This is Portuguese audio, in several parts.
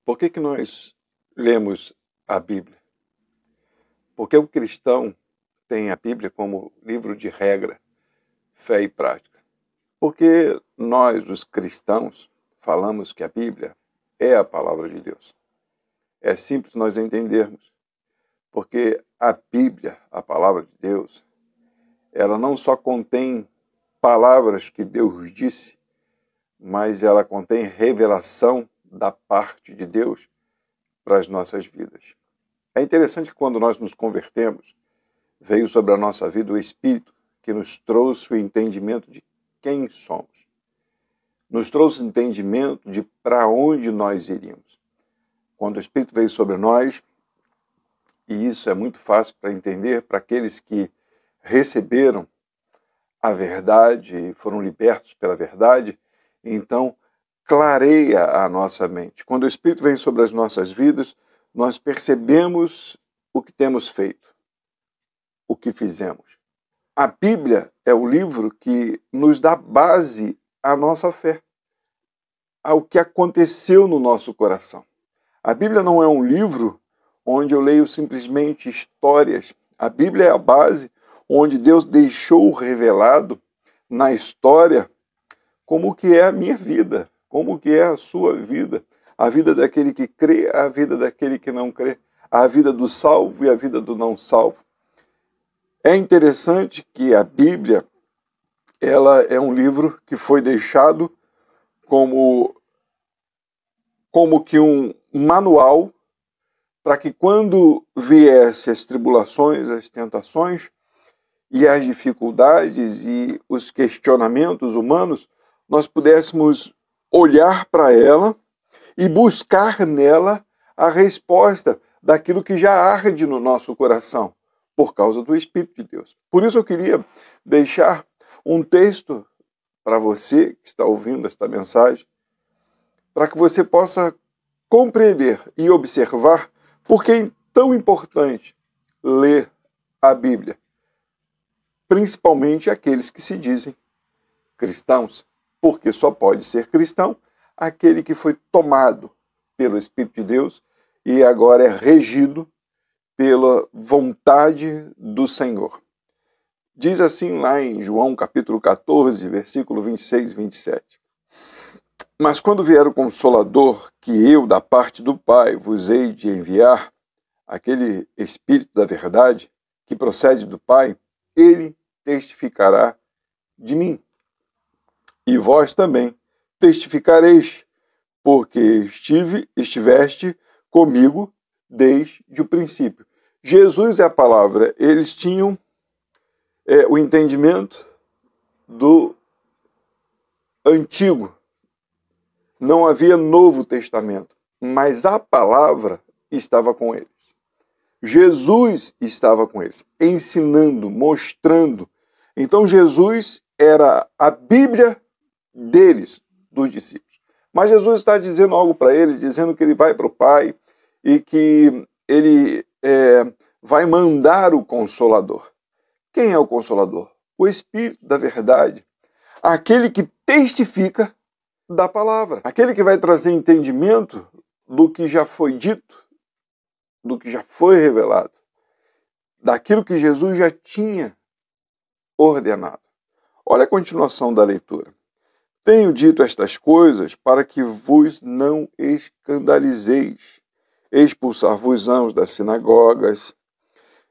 Por que nós lemos a Bíblia? Porque o cristão tem a Bíblia como livro de regra, fé e prática. Porque nós, os cristãos, falamos que a Bíblia é a palavra de Deus. É simples nós entendermos. Porque a Bíblia, a palavra de Deus, ela não só contém palavras que Deus disse, mas ela contém revelação da parte de Deus para as nossas vidas. É interessante que quando nós nos convertemos, veio sobre a nossa vida o Espírito que nos trouxe o entendimento de quem somos. Nos trouxe o entendimento de para onde nós iríamos. Quando o Espírito veio sobre nós, e isso é muito fácil para entender para aqueles que receberam a verdade e foram libertos pela verdade, então clareia a nossa mente. Quando o Espírito vem sobre as nossas vidas, nós percebemos o que temos feito, o que fizemos. A Bíblia é o livro que nos dá base à nossa fé, ao que aconteceu no nosso coração. A Bíblia não é um livro onde eu leio simplesmente histórias. A Bíblia é a base onde Deus deixou revelado na história como que é a minha vida, como que é a sua vida, a vida daquele que crê, a vida daquele que não crê, a vida do salvo e a vida do não salvo. É interessante que a Bíblia, ela é um livro que foi deixado como que um manual para que quando viessem as tribulações, as tentações e as dificuldades e os questionamentos humanos, nós pudéssemos olhar para ela e buscar nela a resposta daquilo que já arde no nosso coração, por causa do Espírito de Deus. Por isso eu queria deixar um texto para você que está ouvindo esta mensagem, para que você possa compreender e observar por que é tão importante ler a Bíblia, principalmente aqueles que se dizem cristãos, porque só pode ser cristão aquele que foi tomado pelo Espírito de Deus e agora é regido pela vontade do Senhor. Diz assim lá em João capítulo 14, versículo 26 e 27. Mas quando vier o Consolador, que eu, da parte do Pai, vos hei de enviar, aquele Espírito da verdade, que procede do Pai, ele testificará de mim. E vós também testificareis, porque estiveste comigo desde o princípio. Jesus é a palavra. Eles tinham o entendimento do Antigo. Não havia Novo Testamento, mas a palavra estava com eles. Jesus estava com eles, ensinando, mostrando. Então Jesus era a Bíblia deles, dos discípulos. Mas Jesus está dizendo algo para eles, dizendo que ele vai para o Pai e que ele vai mandar o Consolador. Quem é o Consolador? O Espírito da verdade, aquele que testifica da palavra, aquele que vai trazer entendimento do que já foi dito, do que já foi revelado, daquilo que Jesus já tinha ordenado. Olha a continuação da leitura. Tenho dito estas coisas para que vos não escandalizeis. Expulsar-vos-ão das sinagogas.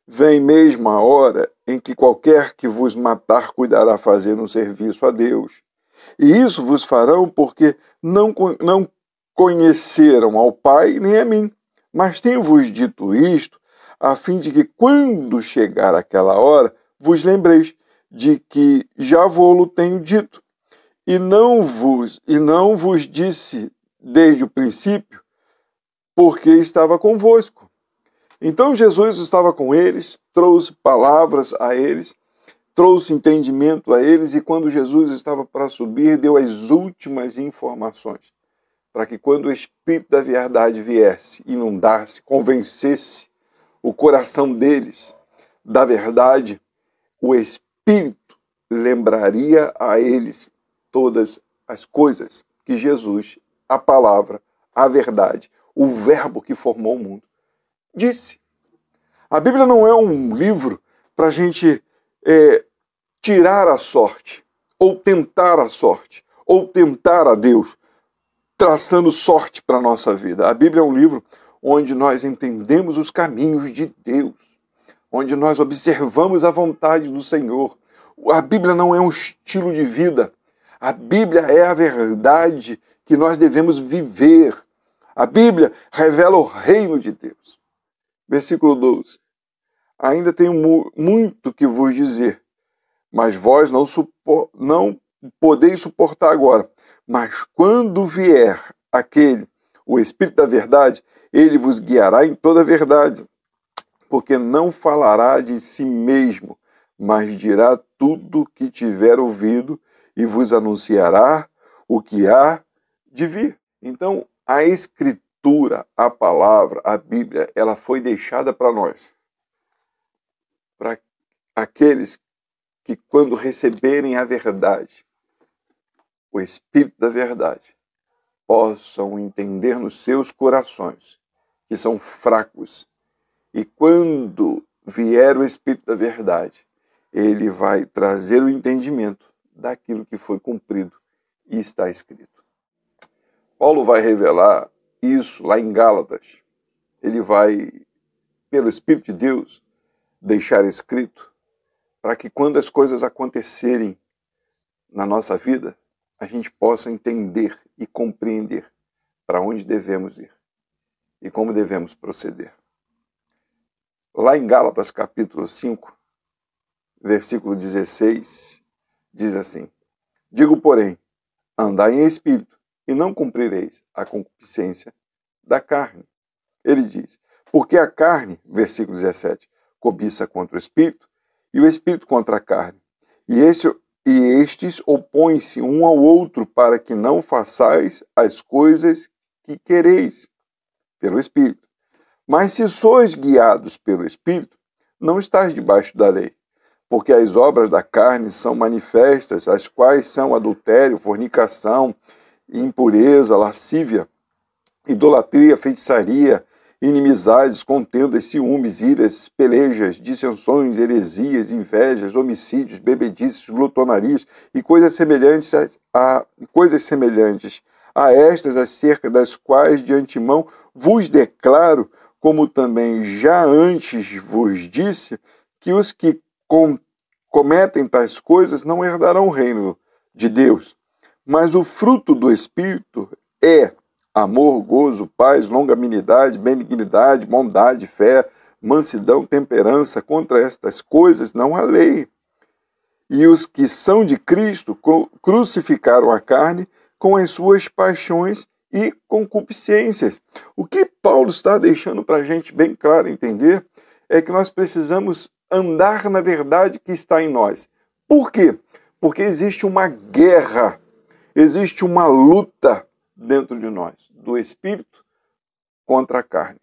Vem mesmo a hora em que qualquer que vos matar cuidará fazer um serviço a Deus. E isso vos farão porque não conheceram ao Pai nem a mim. Mas tenho-vos dito isto, a fim de que, quando chegar aquela hora, vos lembreis de que já vou-lo tenho dito. E não vos disse desde o princípio, porque estava convosco. Então Jesus estava com eles, trouxe palavras a eles, trouxe entendimento a eles, e quando Jesus estava para subir, deu as últimas informações, para que quando o Espírito da verdade viesse, inundasse, convencesse o coração deles da verdade, o Espírito lembraria a eles todas as coisas que Jesus, a palavra, a verdade, o Verbo que formou o mundo, disse. A Bíblia não é um livro para a gente tirar a sorte, ou tentar a sorte, ou tentar a Deus, traçando sorte para a nossa vida. A Bíblia é um livro onde nós entendemos os caminhos de Deus, onde nós observamos a vontade do Senhor. A Bíblia não é um estilo de vida. A Bíblia é a verdade que nós devemos viver. A Bíblia revela o reino de Deus. Versículo 12. Ainda tenho muito que vos dizer, mas vós não podeis suportar agora. Mas quando vier aquele, o Espírito da verdade, ele vos guiará em toda a verdade, porque não falará de si mesmo, mas dirá tudo o que tiver ouvido e vos anunciará o que há de vir. Então, a Escritura, a palavra, a Bíblia, ela foi deixada para nós, para aqueles que, quando receberem a verdade, o Espírito da verdade, possam entender nos seus corações, que são fracos, e quando vier o Espírito da verdade, ele vai trazer o entendimento daquilo que foi cumprido e está escrito. Paulo vai revelar isso lá em Gálatas. Ele vai, pelo Espírito de Deus, deixar escrito para que quando as coisas acontecerem na nossa vida, a gente possa entender e compreender para onde devemos ir e como devemos proceder. Lá em Gálatas capítulo 5, versículo 16, diz assim: digo, porém, andai em espírito, e não cumprireis a concupiscência da carne. Ele diz, porque a carne, versículo 17, cobiça contra o espírito, e o espírito contra a carne. E estes opõem-se um ao outro, para que não façais as coisas que quereis pelo espírito. Mas se sois guiados pelo espírito, não estáis debaixo da lei. Porque as obras da carne são manifestas, as quais são adultério, fornicação, impureza, lascívia, idolatria, feitiçaria, inimizades, contendas, ciúmes, iras, pelejas, dissensões, heresias, invejas, homicídios, bebedices, glutonarias e coisas semelhantes a estas, acerca das quais de antemão vos declaro, como também já antes vos disse, que os que cometem tais coisas não herdarão o reino de Deus. Mas o fruto do Espírito é amor, gozo, paz, longanimidade, benignidade, bondade, fé, mansidão, temperança. Contra estas coisas não há lei. E os que são de Cristo crucificaram a carne com as suas paixões e concupiscências. O que Paulo está deixando para a gente bem claro entender é que nós precisamos andar na verdade que está em nós. Por quê? Porque existe uma guerra, existe uma luta dentro de nós, do Espírito contra a carne.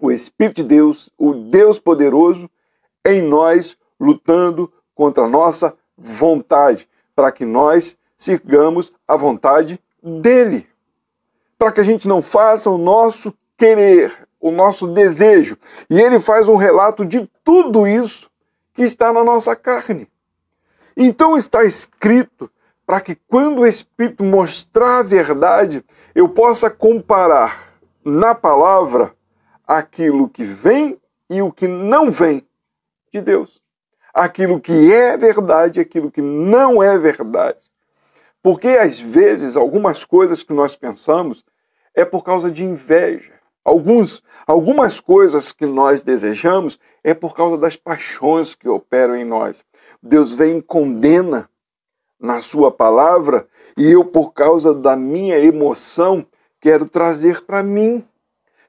O Espírito de Deus, o Deus poderoso, em nós, lutando contra a nossa vontade, para que nós sigamos a vontade dele. Para que a gente não faça o nosso querer, o nosso desejo. E ele faz um relato de tudo isso que está na nossa carne. Então está escrito para que quando o Espírito mostrar a verdade, eu possa comparar na palavra aquilo que vem e o que não vem de Deus. Aquilo que é verdade e aquilo que não é verdade. Porque às vezes algumas coisas que nós pensamos é por causa de inveja. Algumas coisas que nós desejamos é por causa das paixões que operam em nós. Deus vem e condena na sua palavra e eu, por causa da minha emoção, quero trazer para mim.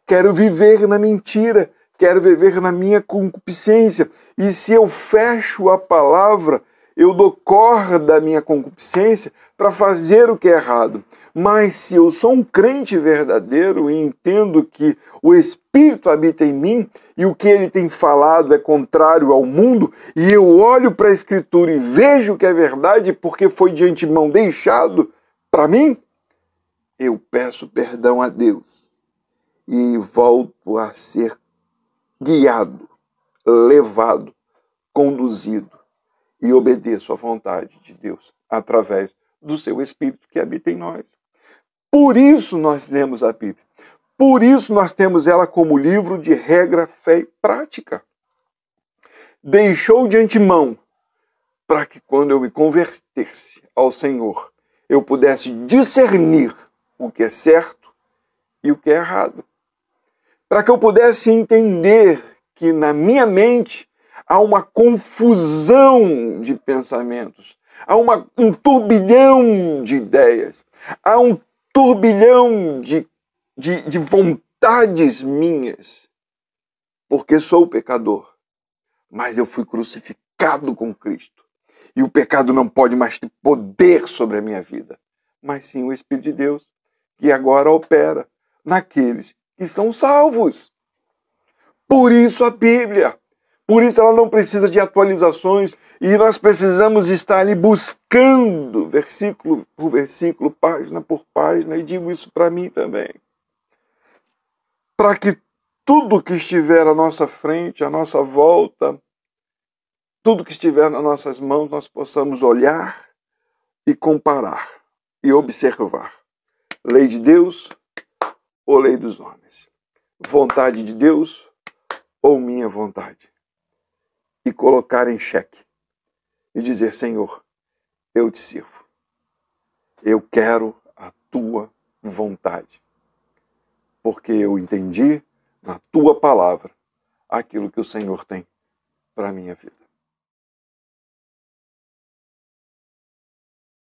Quero viver na mentira, quero viver na minha concupiscência. E se eu fecho a palavra, eu dou corda da minha concupiscência para fazer o que é errado. Mas se eu sou um crente verdadeiro e entendo que o Espírito habita em mim e o que ele tem falado é contrário ao mundo, e eu olho para a Escritura e vejo que é verdade porque foi de antemão deixado para mim, eu peço perdão a Deus. e volto a ser guiado, levado, conduzido e obedeço à vontade de Deus através do seu Espírito que habita em nós. Por isso nós lemos a Bíblia. Por isso nós temos ela como livro de regra, fé e prática. Deixou de antemão para que quando eu me convertesse ao Senhor, eu pudesse discernir o que é certo e o que é errado. Para que eu pudesse entender que na minha mente há uma confusão de pensamentos, há um turbilhão de ideias, há um turbilhão de vontades minhas, porque sou pecador, mas eu fui crucificado com Cristo. E o pecado não pode mais ter poder sobre a minha vida, mas sim o Espírito de Deus, que agora opera naqueles que são salvos. Por isso a Bíblia, por isso ela não precisa de atualizações e nós precisamos estar ali buscando versículo por versículo, página por página, e digo isso para mim também. Para que tudo que estiver à nossa frente, à nossa volta, tudo que estiver nas nossas mãos, nós possamos olhar e comparar e observar. Lei de Deus ou lei dos homens? Vontade de Deus ou minha vontade? E colocar em xeque e dizer, Senhor, eu te sirvo. Eu quero a tua vontade. Porque eu entendi na tua palavra aquilo que o Senhor tem para a minha vida.